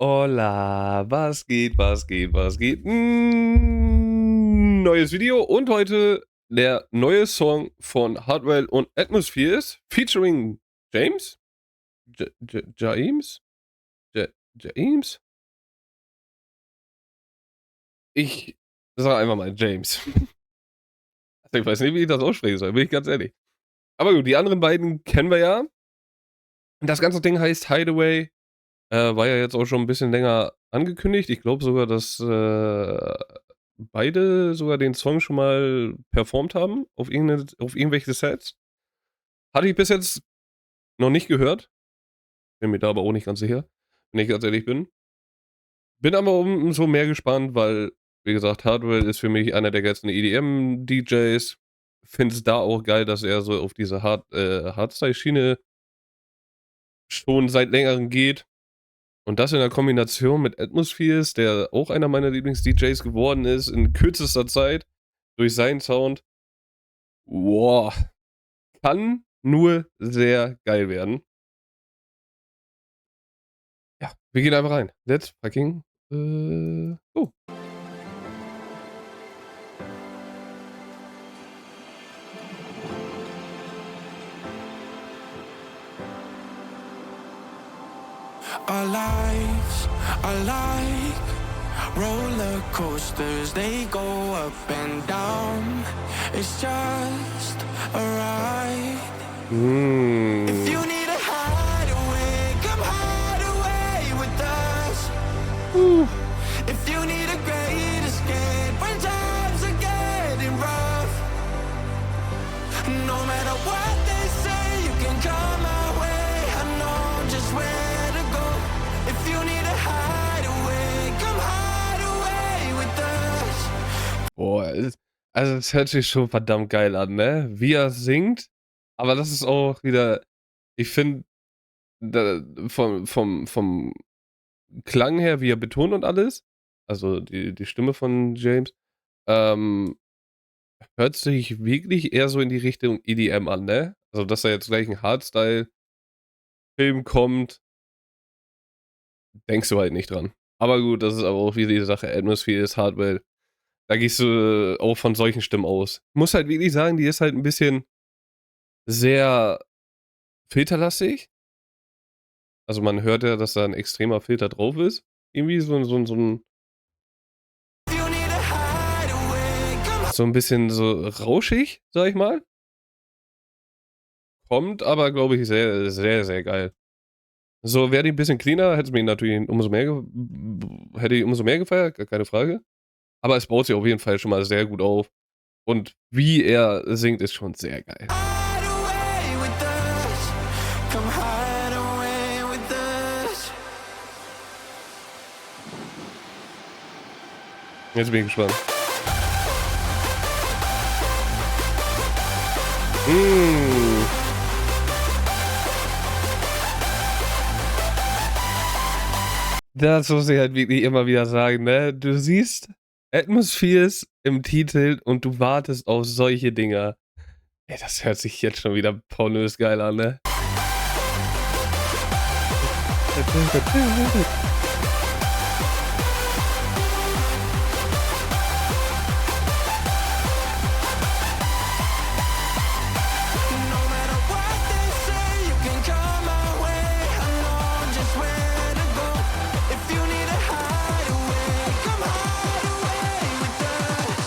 Hola, was geht, was geht, was geht? Neues Video und heute der neue Song von Hardwell und Atmospheres featuring James? James? James? Ich sage einfach mal James. Also ich weiß nicht, wie ich das aussprechen soll, bin ich ganz ehrlich. Aber gut, die anderen beiden kennen wir ja. Das ganze Ding heißt Hideaway. War ja jetzt auch schon ein bisschen länger angekündigt. Ich glaube sogar, dass, beide sogar den Song schon mal performt haben auf irgendwelche Sets. Hatte ich bis jetzt noch nicht gehört, bin mir da aber auch nicht ganz sicher, wenn ich ganz ehrlich bin. Bin aber umso mehr gespannt, weil, wie gesagt, Hardwell ist für mich einer der geilsten EDM-DJs. Finde es da auch geil, dass er so auf diese Hardstyle-Schiene schon seit Längerem geht. Und das in der Kombination mit Atmospheres, der auch einer meiner Lieblings-DJs geworden ist in kürzester Zeit durch seinen Sound. Boah, kann nur sehr geil werden. Ja, wir gehen einfach rein. Let's fucking go. Our lives are like roller coasters, they go up and down. It's just a ride. If you need a hideaway, come hide away with us. If you need a great escape when times are getting rough, no matter what they say, you can come my way. I know just where to go. If you need a hideaway, come hide away with us. Boah, also es hört sich schon verdammt geil an, ne? Wie er singt, aber das ist auch wieder, ich finde, vom Klang her, wie er betont und alles, also die Stimme von James, ähm, hört sich wirklich eher so in die Richtung EDM an, ne? Also, dass da jetzt gleich 'n Hardstyle-Film kommt, denkst du halt nicht dran. Aber gut, das ist aber auch wieder die Sache, Atmosphere ist Hardwell. Da gehst du auch von solchen Stimmen aus. Muss halt wirklich sagen, die ist halt 'n bisschen sehr filterlastig. Also, man hört ja, dass da 'n extremer Filter drauf ist. Irgendwie so 'n If you need a hideaway, come so 'n bisschen so rauschig, sage ich mal. Kommt aber, glaube ich, sehr, sehr, sehr geil. So, wäre die 'n bisschen cleaner, hätte es mich natürlich umso mehr ge hätte ich umso mehr gefeiert, gar keine Frage. Aber es baut sich auf jeden Fall schon mal sehr gut auf. Und wie er singt, ist schon sehr geil. hide away with us. Come hide away with us. Jetzt bin ich gespannt. Hm. Das muss ich halt wirklich immer wieder sagen, ne? Du siehst Atmospheres im Titel und du wartest auf solche Dinger. Ey, das hört sich jetzt schon wieder pornös geil an, ne? No matter what they say, you can come my way. I know just where to go. If you need a hideaway, come hide away with us.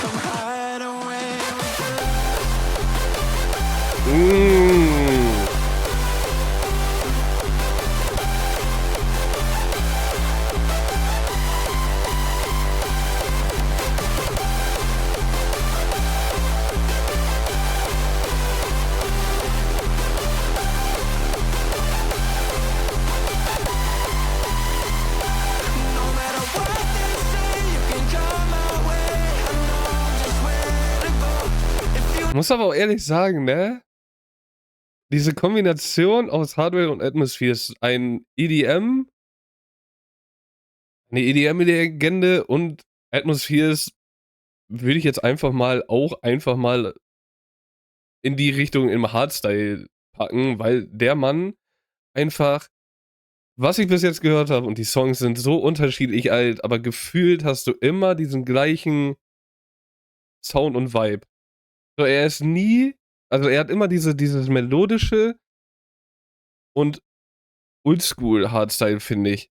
Come hide away with us. Mmh. No matter what they say, you can come my way. I know just where to go. If you Muss aber auch ehrlich sagen, ne? Diese Kombination aus Hardware und Atmosphere ist eine EDM-Legende und Atmospheres würde ich jetzt einfach mal in die Richtung im Hardstyle packen, weil der Mann einfach was ich bis jetzt gehört habe, und die Songs sind so unterschiedlich alt, aber gefühlt hast du immer diesen gleichen Sound und Vibe. So, er ist nie, also er hat immer dieses melodische und Oldschool-Hardstyle, finde ich.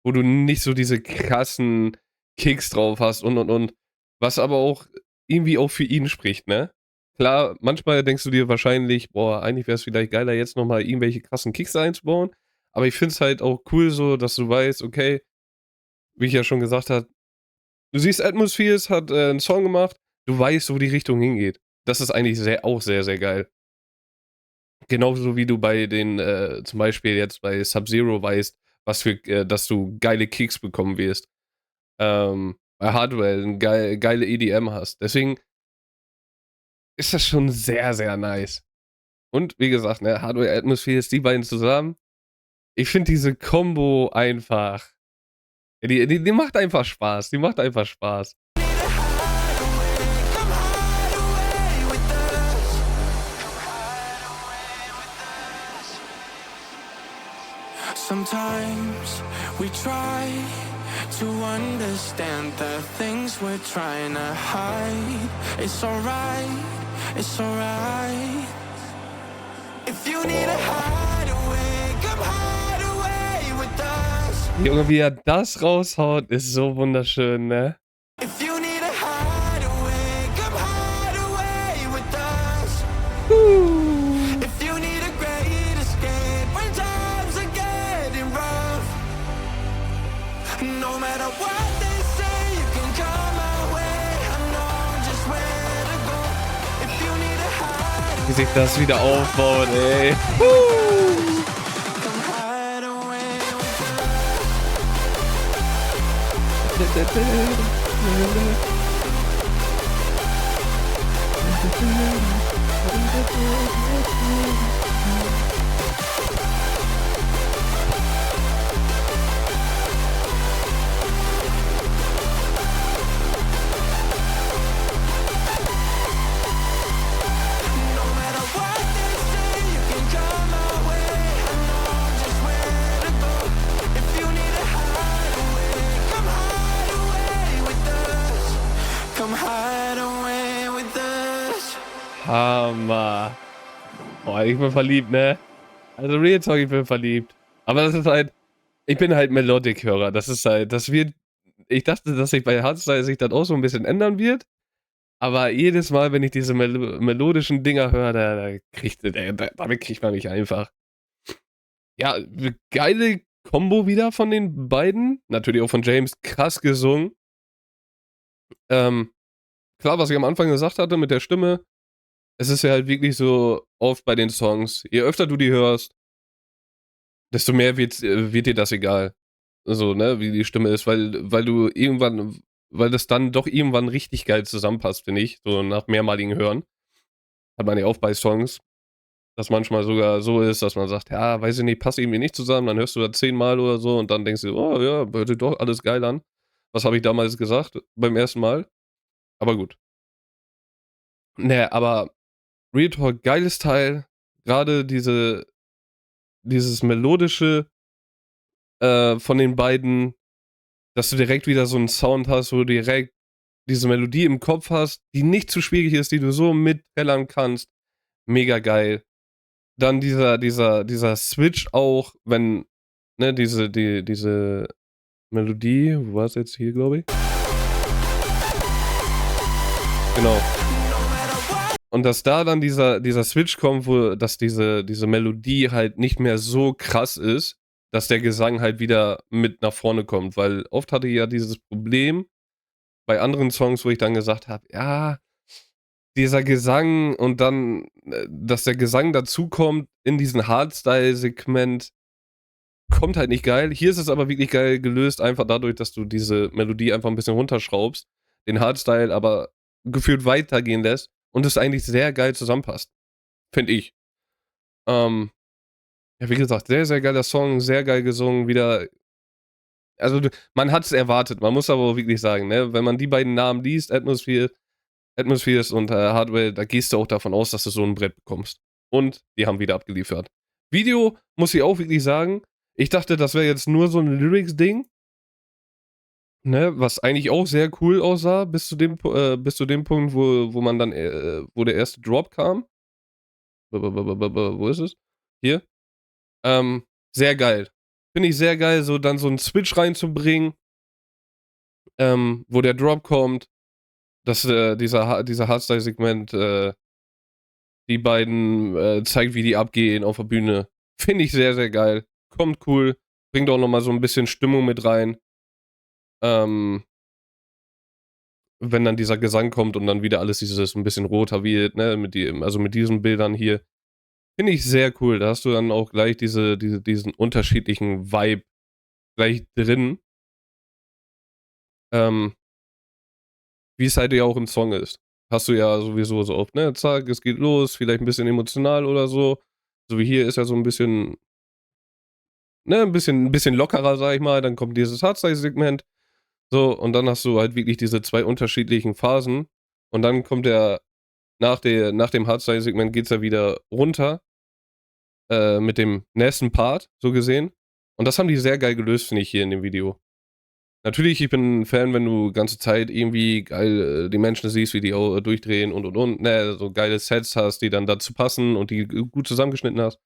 Wo du nicht so diese krassen Kicks drauf hast und. Was aber auch irgendwie auch für ihn spricht, ne? Klar, manchmal denkst du dir wahrscheinlich, boah, eigentlich wäre es vielleicht geiler, jetzt nochmal irgendwelche krassen Kicks einzubauen. Aber ich finde es halt auch cool so, dass du weißt, okay, wie ich ja schon gesagt habe, du siehst, Atmospheres hat 'n Song gemacht, du weißt, wo die Richtung hingeht. Das ist eigentlich auch sehr, sehr geil. Genauso wie du bei den, zum Beispiel jetzt bei Sub-Zero weißt, was für, dass du geile Kicks bekommen wirst. Bei Hardwell 'n geile EDM hast. Deswegen ist das schon sehr, sehr nice. Und wie gesagt, ne, Hardwell Atmospheres, die beiden zusammen. Ich finde diese Kombo einfach, die macht einfach Spaß. Die macht einfach Spaß. Sometimes we try to understand the things we're trying to hide. It's alright, it's alright. If you need a hideaway, come hide away with us. Junge, wie er das raushaut, ist so wunderschön, ne? If you need a hideaway, come hide away with us. If you need a great escape when times are getting rough, no matter what they say, you can come my way. I know just where to go. If you need a hideaway, Wie sich das wieder aufbaut, ey. come hide away with us. No matter what they say, you can come my way. I know just where to go. If you need a hideaway, come hide away with us. Come hide away with us. Hammer. Boah, ich bin verliebt, ne? Also Real Talk, ich bin verliebt. Aber das ist halt, ich bin halt Melodic-Hörer. Das ist halt, das wird, ich dachte, dass sich bei Hardstyle sich das auch so ein bisschen ändern wird. Aber jedes Mal, wenn ich diese melodischen Dinger höre, damit kriegt man mich einfach. Ja, geile Kombo wieder von den beiden. Natürlich auch von James, krass gesungen. Klar, was ich am Anfang gesagt hatte mit der Stimme, es ist ja halt wirklich so oft bei den Songs, je öfter du die hörst, desto mehr wird dir das egal. So, ne, wie die Stimme ist, weil du irgendwann, weil das dann doch irgendwann richtig geil zusammenpasst, finde ich, so nach mehrmaligen Hören. Hat man ja auch bei Songs, dass manchmal sogar so ist, dass man sagt, ja, weiß ich nicht, passt irgendwie nicht zusammen, dann hörst du da 10-mal oder so und dann denkst du, oh ja, hört sich doch alles geil an. Was habe ich damals gesagt beim ersten Mal? Aber gut. Ne, aber Real Talk, geiles Teil. Gerade dieses melodische von den beiden, dass du direkt wieder so einen Sound hast, wo du direkt diese Melodie im Kopf hast, die nicht zu schwierig ist, die du so mitträllern kannst. Mega geil. Dann dieser Switch auch, wenn, ne, diese Melodie, wo war es jetzt hier, glaube ich? Genau. Und dass da dann dieser Switch kommt, wo dass diese Melodie halt nicht mehr so krass ist, dass der Gesang halt wieder mit nach vorne kommt. Weil oft hatte ich ja dieses Problem bei anderen Songs, wo ich dann gesagt habe, ja, dieser Gesang und dann, dass der Gesang dazukommt in diesen Hardstyle-Segment, kommt halt nicht geil. Hier ist es aber wirklich geil gelöst, einfach dadurch, dass du diese Melodie einfach ein bisschen runterschraubst, den Hardstyle aber gefühlt weitergehen lässt und es eigentlich sehr geil zusammenpasst. Finde ich. Ja, wie gesagt, sehr, sehr geiler Song, sehr geil gesungen, wieder. Also, man hat es erwartet, man muss aber auch wirklich sagen, ne, wenn man die beiden Namen liest, Atmospheres und Hardwell, da gehst du auch davon aus, dass du so ein Brett bekommst. Und die haben wieder abgeliefert. Video, muss ich auch wirklich sagen, Ich dachte, das wäre jetzt nur so ein Lyrics-Ding, ne, was eigentlich auch sehr cool aussah, bis zu dem Punkt, wo man dann, wo der erste Drop kam. Wo ist es? Hier. Sehr geil. Finde ich sehr geil, so dann so 'n Switch reinzubringen, wo der Drop kommt, dass, dieser Hardstyle-Segment, die beiden, zeigt, wie die abgehen auf der Bühne. Finde ich sehr, sehr geil. Kommt cool, bringt auch noch mal so 'n bisschen Stimmung mit rein. Ähm, wenn dann dieser Gesang kommt und dann wieder alles dieses 'n bisschen roter wird, ne, mit diesen Bildern hier. Finde ich sehr cool. Da hast du dann auch gleich diesen unterschiedlichen Vibe gleich drin, ähm, wie es halt ja auch im Song ist. Hast du ja sowieso so oft, ne? Zack, es geht los, vielleicht 'n bisschen emotional oder so. So wie hier ist ja so 'n bisschen, ne, 'n bisschen lockerer, sage ich mal. Dann kommt dieses Hardstyle-Segment, so, und dann hast du halt wirklich diese 2 unterschiedlichen Phasen und dann kommt der nach dem Hardstyle-Segment geht's ja wieder runter, mit dem nächsten Part, so gesehen. Und das haben die sehr geil gelöst, finde ich, hier in dem Video. Natürlich, ich bin 'n Fan, wenn du ganze Zeit irgendwie geil, die Menschen siehst, wie die au durchdrehen und, ne, so geile Sets hast, die dann dazu passen und die gut zusammengeschnitten hast.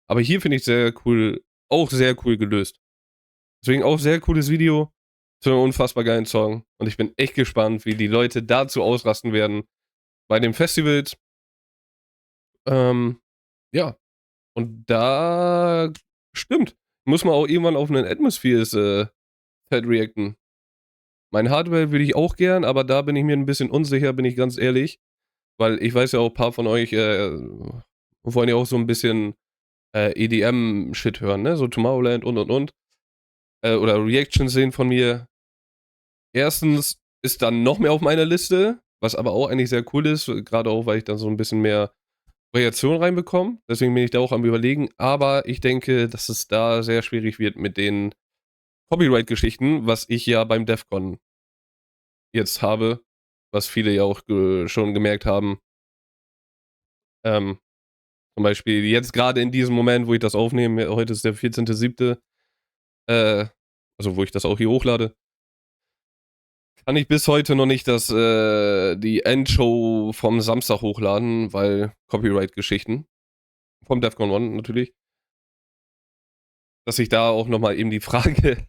Aber hier finde ich sehr cool, auch sehr cool gelöst. Deswegen auch sehr cooles Video zu 'nem unfassbar geilen Song und ich bin echt gespannt, wie die Leute dazu ausrasten werden bei den Festivals. Ja, und da stimmt, muss man auch irgendwann auf 'nen Atmospheres, Set reacten. Mein Hardware würde ich auch gern, aber da bin ich mir 'n bisschen unsicher, bin ich ganz ehrlich, weil ich weiß ja auch, paar von euch, wollen ja auch so 'n bisschen, EDM-Shit hören, ne, so Tomorrowland und, oder Reactions sehen von mir. Erstens ist dann noch mehr auf meiner Liste, was aber auch eigentlich sehr cool ist, grade auch, weil ich dann so 'n bisschen mehr Variation reinbekomme. Deswegen bin ich da auch am Überlegen, aber ich denke, dass es da sehr schwierig wird mit den Copyright-Geschichten, was ich ja beim Defcon jetzt habe, was viele ja auch schon gemerkt haben. Ähm, zum Beispiel jetzt gerade in diesem Moment, wo ich das aufnehme, heute ist der 14.07., also wo ich das auch hier hochlade, kann ich bis heute noch nicht die Endshow vom Samstag hochladen, weil Copyright-Geschichten. Vom Defcon 1 natürlich. Dass ich da auch noch mal eben die Frage,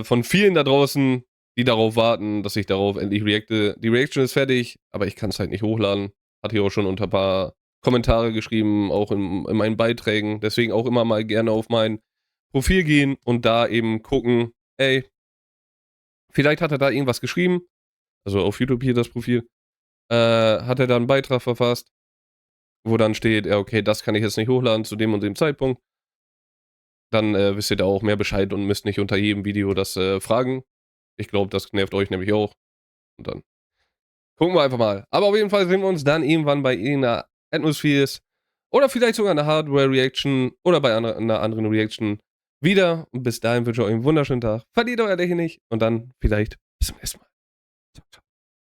von vielen da draußen, die darauf warten, dass ich darauf endlich reacte. Die Reaction ist fertig, aber ich kann's halt nicht hochladen. Hatte ich auch schon unter paar Kommentare geschrieben, auch in meinen Beiträgen. Deswegen auch immer mal gerne auf mein Profil gehen und da eben gucken: „Ey, vielleicht hat er da irgendwas geschrieben“, also auf YouTube hier das Profil, hat er da 'n Beitrag verfasst, wo dann steht: „Ja, okay, das kann ich jetzt nicht hochladen zu dem und dem Zeitpunkt.“ Dann, wisst ihr da auch mehr Bescheid und müsst nicht unter jedem Video das, fragen. Ich glaube, das nervt euch nämlich auch. Und dann gucken wir einfach mal. Aber auf jeden Fall sehen wir uns dann irgendwann bei irgendeiner Atmospheres oder vielleicht sogar 'ner Hardware-Reaction oder bei 'ner anderen Reaction wieder. Und bis dahin wünsche ich euch 'n wunderschönen Tag. Verliert euer Lächeln nicht und dann vielleicht bis zum nächsten Mal. Tschau, tschau.